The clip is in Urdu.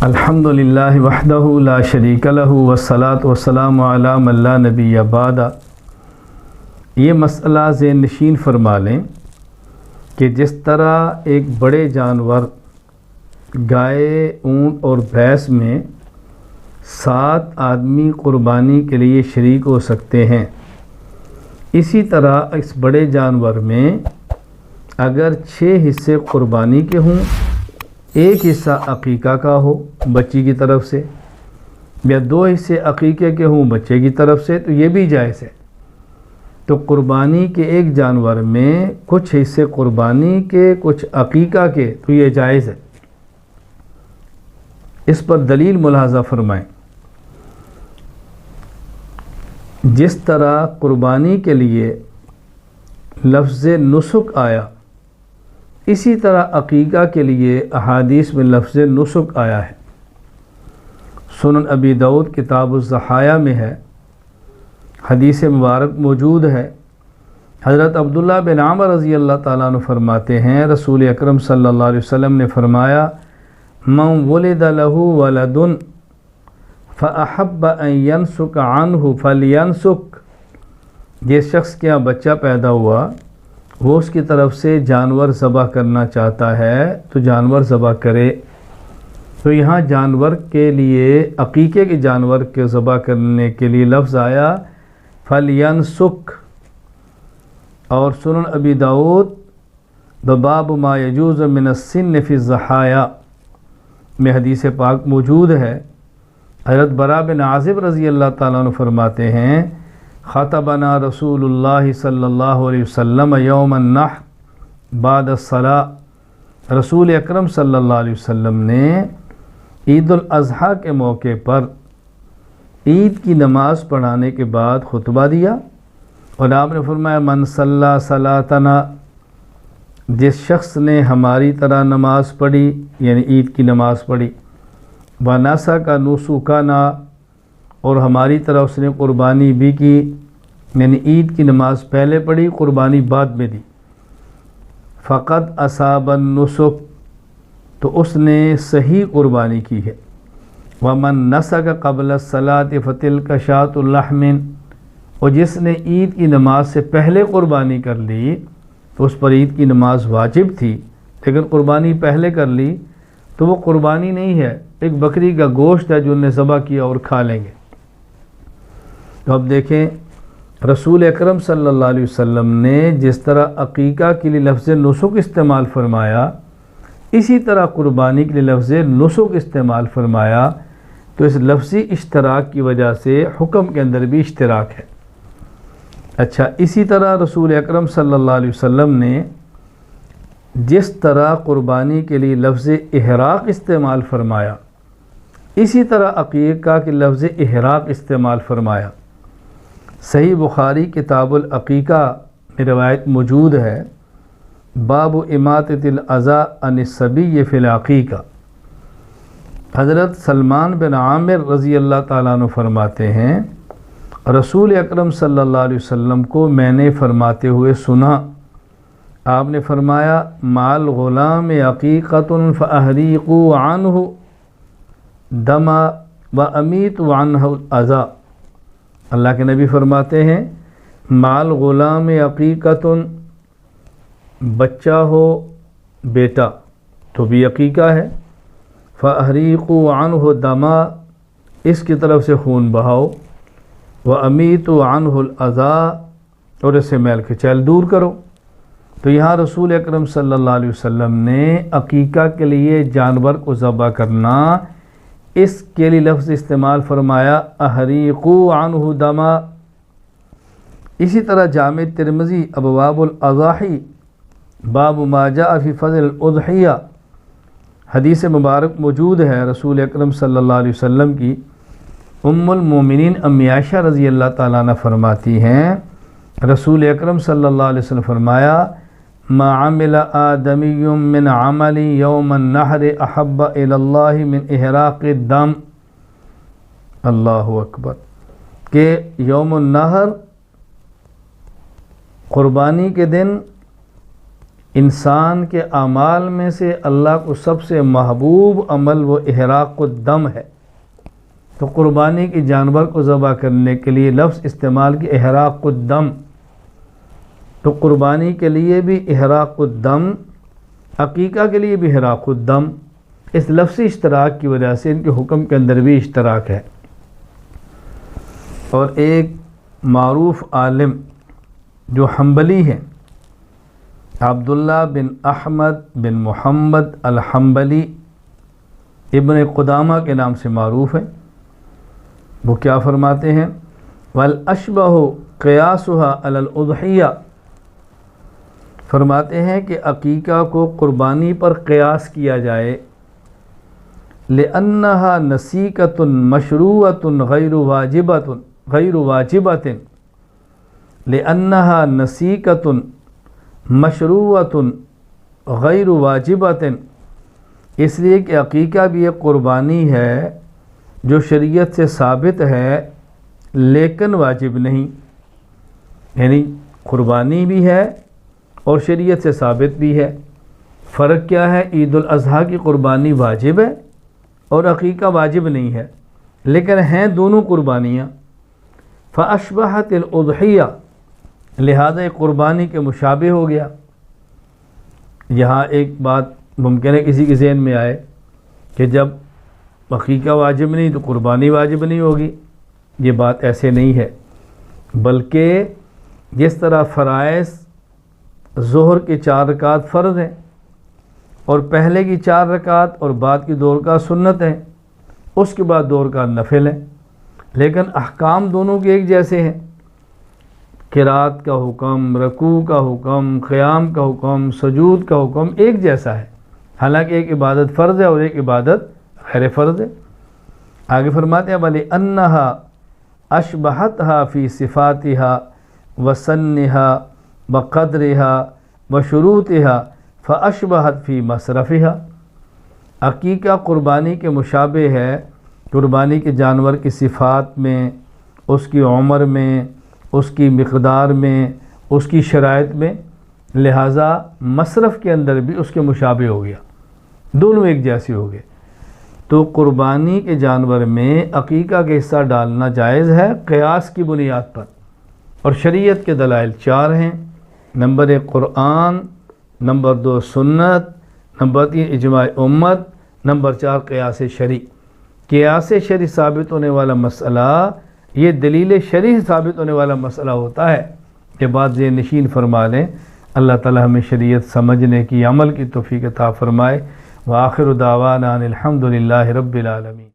الحمدللہ وحدہ لا شریک لہ والصلاۃ والسلام علی من لا نبی بعد۔ یہ مسئلہ ذہن نشین فرما لیں کہ جس طرح ایک بڑے جانور گائے، اونٹ اور بھینس میں 7 آدمی قربانی کے لیے شریک ہو سکتے ہیں، اسی طرح اس بڑے جانور میں اگر 6 حصے قربانی کے ہوں، ایک حصہ عقیقہ کا ہو بچی کی طرف سے، یا 2 حصے عقیقے کے ہوں بچے کی طرف سے، تو یہ بھی جائز ہے۔ تو قربانی کے ایک جانور میں کچھ حصے قربانی کے، کچھ عقیقہ کے، تو یہ جائز ہے۔ اس پر دلیل ملاحظہ فرمائیں۔ جس طرح قربانی کے لیے لفظ نسک آیا، اسی طرح عقیقہ کے لیے احادیث میں لفظ نسک آیا ہے۔ سنن ابی داؤد کتاب الضحایا میں ہے، حدیث مبارک موجود ہے۔ حضرت عبداللہ بن عمر رضی اللہ تعالیٰ عنہ فرماتے ہیں، رسول اکرم صلی اللہ علیہ وسلم نے فرمایا، من ولد له ولد فاحب ان ينسك عنه فلينسك، جس شخص کے یہاں بچہ پیدا ہوا وہ اس کی طرف سے جانور ذبح کرنا چاہتا ہے تو جانور ذبح کرے۔ تو یہاں جانور کے لیے، عقیقے کے جانور کے ذبح کرنے کے لیے لفظ آیا فَلْيَنْسُكْ۔ اور سنن ابی داؤد باب ما یجوز من السن فی الضحایا میں حدیث پاک موجود ہے۔ حضرت براء بن عازب رضی اللہ تعالیٰ عنہ فرماتے ہیں، خطبنا رسول اللہ صلی اللہ علیہ وسلم یوم النحر بعد الصلاۃ، رسول اکرم صلی اللہ علیہ وسلم نے عید الاضحیٰ کے موقع پر عید کی نماز پڑھانے کے بعد خطبہ دیا، اور آپ نے فرمایا، من صلی صلاتنا، جس شخص نے ہماری طرح نماز پڑھی یعنی عید کی نماز پڑھی، وَنَسَكَ نُسُكَنَا، اور ہماری طرح اس نے قربانی بھی کی، یعنی عید کی نماز پہلے پڑھی، قربانی بعد میں دی، فقط اصاب النسک، تو اس نے صحیح قربانی کی ہے۔ ومن نسک قبل الصلاۃ فتلک شاۃ اللحم، اور جس نے عید کی نماز سے پہلے قربانی کر لی تو اس پر عید کی نماز واجب تھی، لیکن قربانی پہلے کر لی تو وہ قربانی نہیں ہے، ایک بکری کا گوشت ہے جو انہیں ذبح کیا اور کھا لیں گے۔ تو اب دیکھیں، رسول اکرم صلی اللہ علیہ وسلم نے جس طرح عقیقہ کے لیے لفظ نسک استعمال فرمایا، اسی طرح قربانی کے لیے لفظ نسک استعمال فرمایا، تو اس لفظی اشتراک کی وجہ سے حکم کے اندر بھی اشتراک ہے۔ اچھا، اسی طرح رسول اکرم صلی اللہ علیہ وسلم نے جس طرح قربانی کے لیے لفظ احراق استعمال فرمایا، اسی طرح عقیقہ کے لفظ احراق استعمال فرمایا۔ صحیح بخاری کتاب العقیقہ میں روایت موجود ہے، باب اماطۃ الاذی عن الصبی فی العقیقہ۔ حضرت سلمان بن عامر رضی اللہ تعالیٰ عنہ فرماتے ہیں، رسول اکرم صلی اللہ علیہ وسلم کو میں نے فرماتے ہوئے سنا، آپ نے فرمایا، مال غلام عقیقۃ فاحریقوا عنہ دم وامیتوا عنہ الاذی۔ اللہ کے نبی فرماتے ہیں، مال غلام عقیقۃ، بچہ ہو بیٹا تو بھی عقیقہ ہے، فاحریقوا عنہ دما، اس کی طرف سے خون بہاؤ، وَأَمِيتُوا عَنْهُ الْأَذَىٰ، اور اس سے میل کچیل دور کرو۔ تو یہاں رسول اکرم صلی اللہ علیہ وسلم نے عقیقہ کے لیے جانور کو ذبح کرنا، اس کے لیے لفظ استعمال فرمایا احریقوا عنہ دما۔ اسی طرح جامع ترمذی ابواب الاضاحی باب ما جاء فی فضل الاضحیہ، حدیث مبارک موجود ہے، رسول اکرم صلی اللہ علیہ وسلم کی ام المومنین امی عائشہ رضی اللہ تعالیٰ عنہ فرماتی ہیں، رسول اکرم صلی اللہ علیہ وسلم فرمایا، ما عمل آدمی من عمل یوم النحر احب الی اللہ من احراق الدم۔ اللہ اکبر، کہ یوم النحر قربانی کے دن انسان کے اعمال میں سے اللہ کو سب سے محبوب عمل وہ احراق الدم ہے، تو قربانی کی جانور کو ذبح کرنے کے لیے لفظ استعمال کی احراق الدم، تو قربانی کے لیے بھی احراق الدم، عقیقہ کے لیے بھی احراق الدم، اس لفظی اشتراک کی وجہ سے ان کے حکم کے اندر بھی اشتراک ہے۔ اور ایک معروف عالم جو حنبلی ہیں، عبداللہ بن احمد بن محمد الحنبلی ابن قدامہ کے نام سے معروف ہے، وہ کیا فرماتے ہیں؟ وَالْأَشْبَهُ قِيَاسُهَا عَلَى الْأُضْحِيَّةِ، فرماتے ہیں کہ عقیقہ کو قربانی پر قیاس کیا جائے، لِأَنَّهَا نَسِيكَةٌ مَشْرُوعَةٌ غَيْرُ وَاجِبَةٍ، لِأَنَّهَا نَسِيكَةٌ مَشْرُوعَةٌ غَيْرُ وَاجِبَةٍ، اس لیے کہ عقیقہ بھی ایک قربانی ہے جو شریعت سے ثابت ہے لیکن واجب نہیں، یعنی قربانی بھی ہے اور شریعت سے ثابت بھی ہے۔ فرق کیا ہے؟ عید الاضحیٰ کی قربانی واجب ہے اور عقیقہ واجب نہیں ہے، لیکن ہیں دونوں قربانیاں۔ فَأَشْبَهَتِ الْأُضْحِيَّةِ، لہذا ایک قربانی کے مشابہ ہو گیا۔ یہاں ایک بات ممکن ہے کسی کے ذہن میں آئے کہ جب عقیقہ واجب نہیں تو قربانی واجب نہیں ہوگی، یہ بات ایسے نہیں ہے، بلکہ جس طرح فرائض ظہر کی 4 رکعت فرض ہیں اور پہلے کی 4 رکعت اور بعد کی 2 رکعت سنت ہیں، اس کے بعد 2 رکعت نفل ہیں، لیکن احکام دونوں کے ایک جیسے ہیں۔ قرات کا حکم، رکوع کا حکم، قیام کا حکم، سجود کا حکم ایک جیسا ہے، حالانکہ ایک عبادت فرض ہے اور ایک عبادت غیر فرض ہے۔ آگے فرماتے ہیں وَلِأَنَّهَا أَشْبَهَتْهَا فِي صِفَاتِهَا وَسَنِّهَا وَقَدْرِهَا وَشُرُوطِهَا فَأَشْبَهَتْ فِي مَصْرَفِهَا، عقیقہ قربانی کے مشابہ ہے قربانی کے جانور کی صفات میں، اس کی عمر میں، اس کی مقدار میں، اس کی شرائط میں، لہٰذا مصرف کے اندر بھی اس کے مشابہ ہو گیا، دونوں ایک جیسے ہو گئے۔ تو قربانی کے جانور میں عقیقہ کا حصہ ڈالنا جائز ہے قیاس کی بنیاد پر، اور شریعت کے دلائل 4 ہیں۔ نمبر 1 قرآن، نمبر 2 سنت، نمبر 3 اجماع امت، نمبر 4 قیاس شرعی۔ قیاس شرعی ثابت ہونے والا مسئلہ یہ دلیل شرعی ثابت ہونے والا مسئلہ ہوتا ہے، یہ بات ذہن نشین فرما لیں۔ اللہ تعالی ہمیں شریعت سمجھنے کی، عمل کی توفیق عطا فرمائے۔ وآخر دعوانا ان الحمد للہ رب العالمین۔